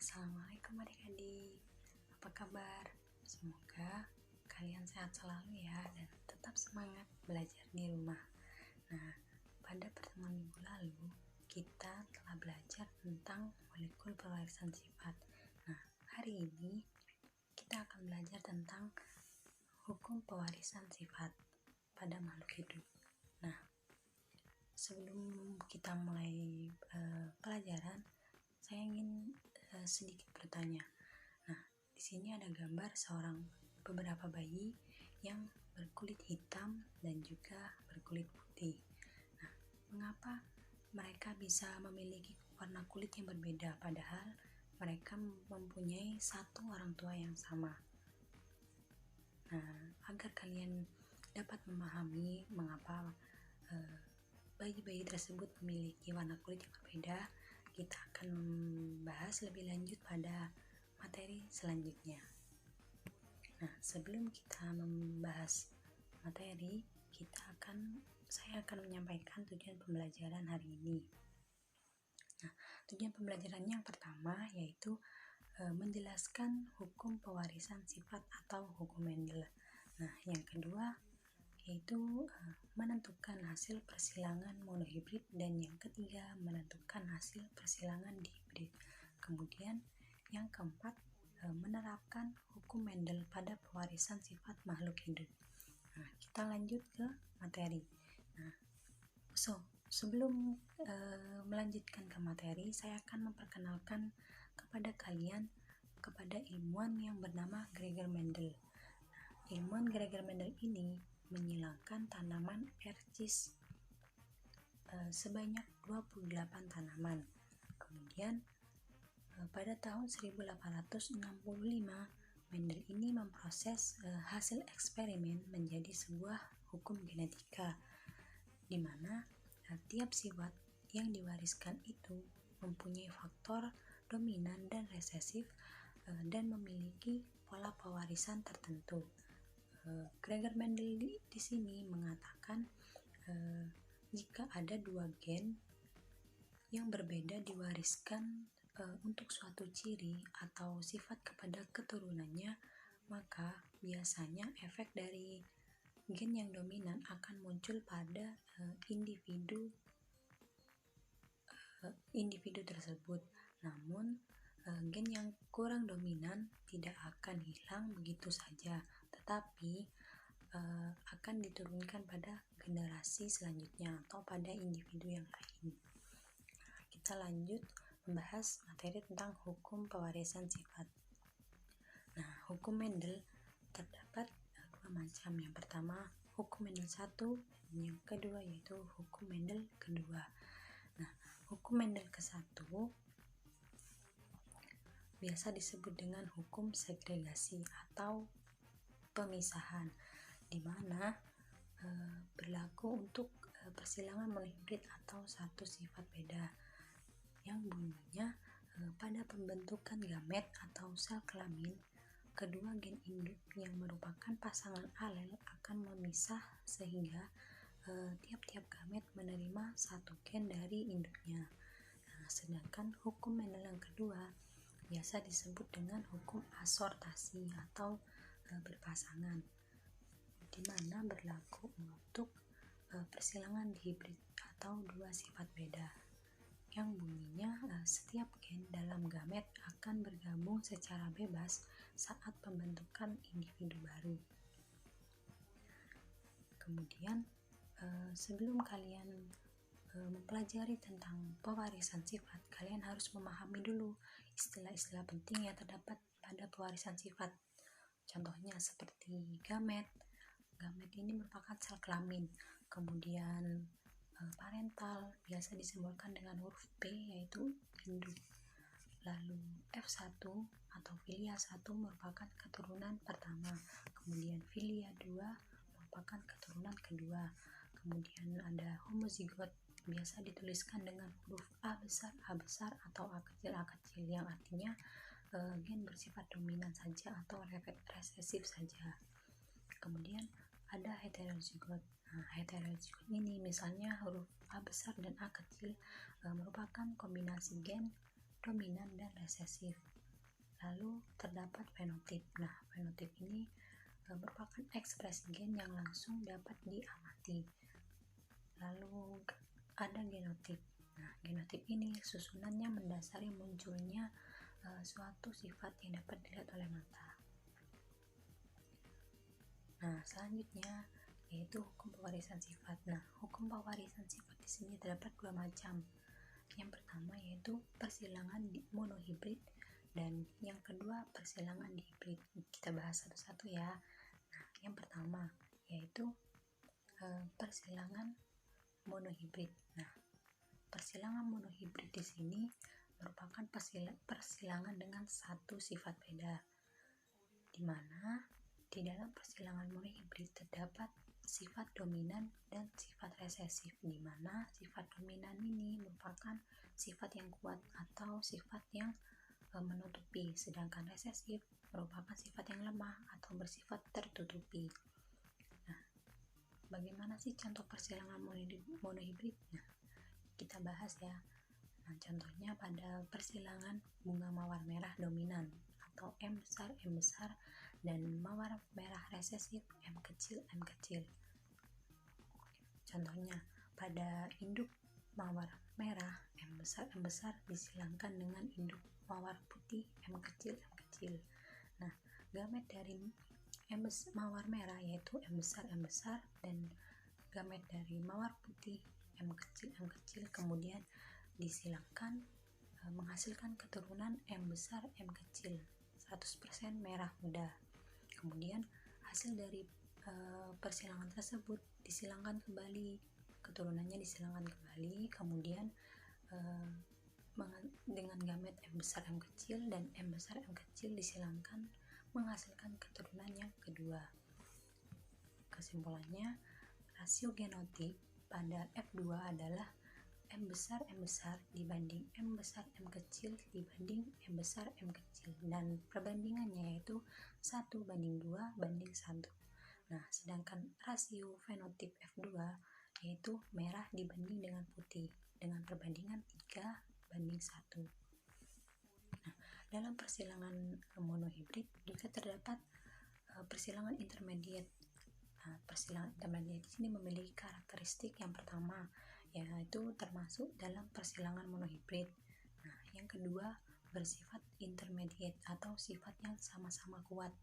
Assalamualaikum adik-adik, apa kabar? Semoga kalian sehat selalu ya dan tetap semangat belajar di rumah. Nah, pada pertemuan minggu lalu kita telah belajar tentang molekul pewarisan sifat. Nah, hari ini kita akan belajar tentang hukum pewarisan sifat pada makhluk hidup. Nah, sebelum kita mulai pelajaran, saya ingin sedikit bertanya. Nah, di sini ada gambar beberapa bayi yang berkulit hitam dan juga berkulit putih. Nah, mengapa mereka bisa memiliki warna kulit yang berbeda padahal mereka mempunyai satu orang tua yang sama? Nah, agar kalian dapat memahami mengapa bayi-bayi tersebut memiliki warna kulit yang berbeda, kita akan membahas lebih lanjut pada materi selanjutnya. Nah, sebelum kita membahas materi, saya akan menyampaikan tujuan pembelajaran hari ini. Nah, tujuan pembelajarannya yang pertama yaitu menjelaskan hukum pewarisan sifat atau hukum Mendel. Nah, yang kedua yaitu menentukan hasil persilangan monohibrid, dan yang ketiga menentukan hasil persilangan dihibrid. Kemudian yang keempat menerapkan hukum Mendel pada pewarisan sifat makhluk hidup. Nah, kita lanjut ke materi. Nah, sebelum melanjutkan ke materi, saya akan memperkenalkan kepada kalian kepada ilmuwan yang bernama Gregor Mendel. Nah, ilmuwan Gregor Mendel ini menyilangkan tanaman ercis sebanyak 28 tanaman. Kemudian pada tahun 1865 Mendel ini memproses hasil eksperimen menjadi sebuah hukum genetika, di mana tiap sifat yang diwariskan itu mempunyai faktor dominan dan resesif dan memiliki pola pewarisan tertentu. Gregor Mendel di sini mengatakan jika ada dua gen yang berbeda diwariskan untuk suatu ciri atau sifat kepada keturunannya, maka biasanya efek dari gen yang dominan akan muncul pada individu tersebut. Namun gen yang kurang dominan tidak akan hilang begitu saja, tetapi akan diturunkan pada generasi selanjutnya atau pada individu yang lain. Kita lanjut membahas materi tentang hukum pewarisan sifat. Nah, hukum Mendel terdapat dua macam. Yang pertama hukum Mendel 1, dan yang kedua yaitu hukum Mendel kedua. Nah, hukum Mendel ke-1 biasa disebut dengan hukum segregasi atau pemisahan, di mana berlaku untuk persilangan monohibrid atau satu sifat beda, yang bunyinya pada pembentukan gamet atau sel kelamin, kedua gen induk yang merupakan pasangan alel akan memisah sehingga tiap-tiap gamet menerima satu gen dari induknya. Nah, sedangkan hukum Mendel yang kedua biasa disebut dengan hukum asortasi atau berpasangan, di mana berlaku untuk persilangan dihibrid atau dua sifat beda, yang bunyinya setiap gen dalam gamet akan bergabung secara bebas saat pembentukan individu baru. Kemudian sebelum kalian mempelajari tentang pewarisan sifat, kalian harus memahami dulu istilah-istilah penting yang terdapat pada pewarisan sifat. Contohnya seperti gamet. Gamet ini merupakan sel kelamin. Kemudian parental biasa disimbolkan dengan huruf P, yaitu induk. Lalu F1 atau filia 1 merupakan keturunan pertama. Kemudian filia 2 merupakan keturunan kedua. Kemudian ada homozigot, biasa dituliskan dengan huruf A besar atau A kecil, yang artinya gen bersifat dominan saja atau resesif saja. Kemudian ada heterozigot. Nah, heterozigot ini misalnya huruf A besar dan A kecil merupakan kombinasi gen dominan dan resesif. Lalu terdapat fenotip. Nah, fenotip ini merupakan ekspresi gen yang langsung dapat diamati. Lalu ada genotip. Nah, genotip ini susunannya mendasari munculnya suatu sifat yang dapat dilihat oleh mata. Nah, selanjutnya yaitu hukum pewarisan sifat. Nah, hukum pewarisan sifat di sini terdapat dua macam. Yang pertama yaitu persilangan monohibrid dan yang kedua persilangan dihibrid. Kita bahas satu-satu ya. Nah, yang pertama yaitu persilangan monohibrid. Nah, persilangan monohibrid di sini merupakan persilangan dengan satu sifat beda, di mana di dalam persilangan monohibrid terdapat sifat dominan dan sifat resesif, di mana sifat dominan ini merupakan sifat yang kuat atau sifat yang menutupi, sedangkan resesif merupakan sifat yang lemah atau bersifat tertutupi. Nah, bagaimana sih contoh persilangan monohibrid? Nah, kita bahas ya. Nah, contohnya pada persilangan bunga mawar merah dominan atau M besar dan mawar merah resesif M kecil. Contohnya pada induk mawar merah M besar disilangkan dengan induk mawar putih M kecil. Nah, gamet dari mawar merah yaitu M besar dan gamet dari mawar putih M kecil kemudian disilangkan menghasilkan keturunan M besar M kecil 100% merah muda. Kemudian hasil dari persilangan tersebut disilangkan kembali, keturunannya disilangkan kembali, kemudian dengan gamet M besar M kecil dan M besar M kecil disilangkan menghasilkan keturunan yang kedua. Kesimpulannya, rasio genotip pada F2 adalah M besar dibanding M besar M kecil dibanding M besar M kecil, dan perbandingannya yaitu 1:2 banding 1. Nah, sedangkan rasio fenotip F2 yaitu merah dibanding dengan putih dengan perbandingan 3:1. Nah, dalam persilangan monohibrid juga terdapat persilangan intermediate. Nah, persilangan intermediate di sini memiliki karakteristik yang pertama, yaitu termasuk dalam persilangan monohibrid. Nah, yang kedua bersifat intermediate atau sifat yang sama-sama kuat.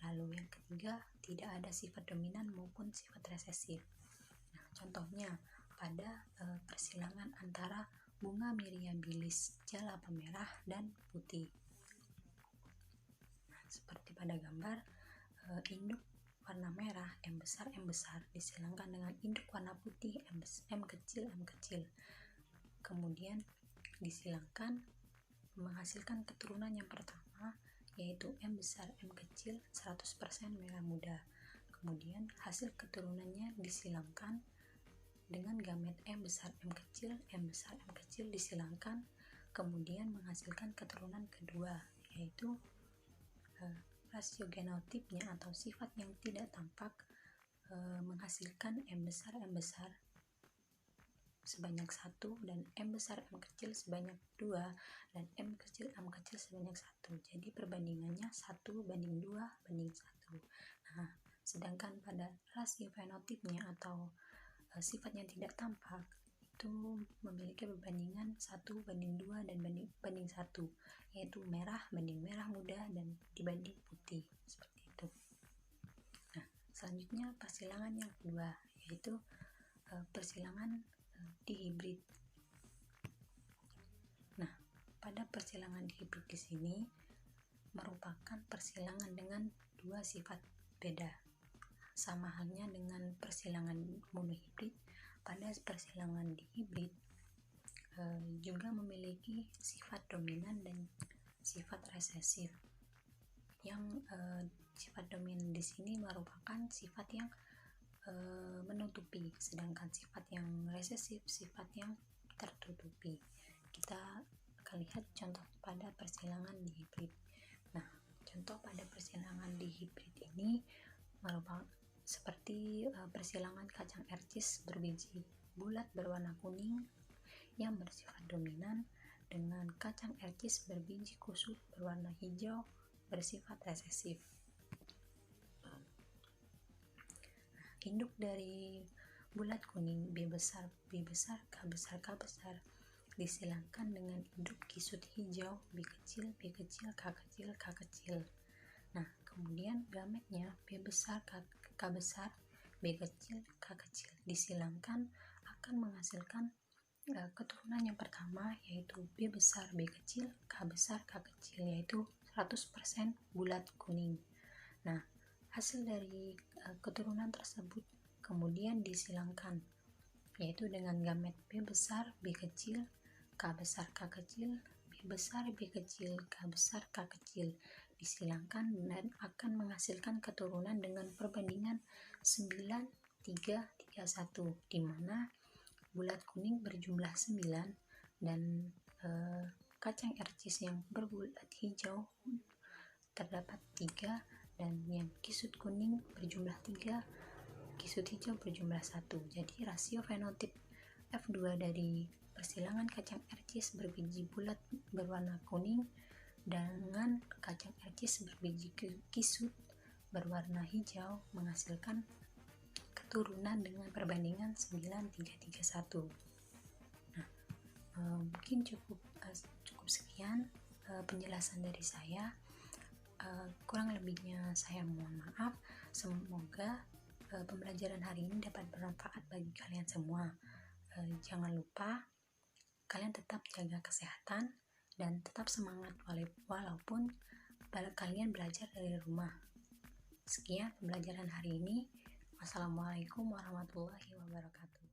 Lalu yang ketiga tidak ada sifat dominan maupun sifat resesif. Nah, contohnya pada persilangan antara bunga mirabilis jalapa merah dan putih. Nah, seperti pada gambar induk warna merah M besar disilangkan dengan induk warna putih M kecil. Kemudian disilangkan menghasilkan keturunan yang pertama yaitu M besar M kecil 100% merah muda. Kemudian hasil keturunannya disilangkan dengan gamet M besar M kecil disilangkan kemudian menghasilkan keturunan kedua yaitu rasio genotipnya atau sifat yang tidak tampak menghasilkan M besar sebanyak 1 dan M besar M kecil sebanyak 2 dan M kecil sebanyak 1. Jadi perbandingannya 1:2 banding 1. Nah, sedangkan pada rasio fenotipnya atau sifat yang tidak tampak itu memiliki perbandingan 1:2 dan banding 1, yaitu merah banding merah muda dan dibanding putih, seperti itu. Nah, selanjutnya persilangan yang kedua yaitu persilangan dihibrid. Nah, pada persilangan dihibrid di sini merupakan persilangan dengan dua sifat beda. Sama halnya dengan persilangan monohibrid, pada persilangan dihibrid juga memiliki sifat dominan dan sifat resesif. Yang sifat dominan di sini merupakan sifat yang menutupi, sedangkan sifat yang resesif sifat yang tertutupi. Kita akan lihat contoh pada persilangan dihibrid. Nah, contoh pada persilangan dihibrid ini merupakan seperti persilangan kacang ercis berbiji bulat berwarna kuning yang bersifat dominan dengan kacang ercis berbiji kusut berwarna hijau bersifat resesif. Induk dari bulat kuning B besar, K besar, K besar disilangkan dengan induk kisut hijau B kecil, K kecil. Nah, kemudian gametnya B besar, K besar, B kecil, K kecil disilangkan akan menghasilkan keturunan yang pertama, yaitu B besar, B kecil, K besar, K kecil, yaitu 100% bulat kuning. Nah, hasil dari keturunan tersebut kemudian disilangkan, yaitu dengan gamet B besar, B kecil, K besar, K kecil, B besar, B kecil, K besar, K kecil disilangkan dan akan menghasilkan keturunan dengan perbandingan 9:3:1, di mana bulat kuning berjumlah 9 dan kacang ercis yang berbulat hijau terdapat 3, dan yang kisut kuning berjumlah 3, kisut hijau berjumlah 1. Jadi rasio fenotip F2 dari persilangan kacang ercis berbiji bulat berwarna kuning dengan kacang ercis berbiji kisut berwarna hijau menghasilkan keturunan dengan perbandingan 9:3:1. Nah, mungkin cukup sekian penjelasan dari saya. Kurang lebihnya saya mohon maaf. Semoga pembelajaran hari ini dapat bermanfaat bagi kalian semua. Jangan lupa kalian tetap jaga kesehatan dan tetap semangat walaupun kalian belajar dari rumah. Sekian pembelajaran hari ini. Wassalamualaikum warahmatullahi wabarakatuh.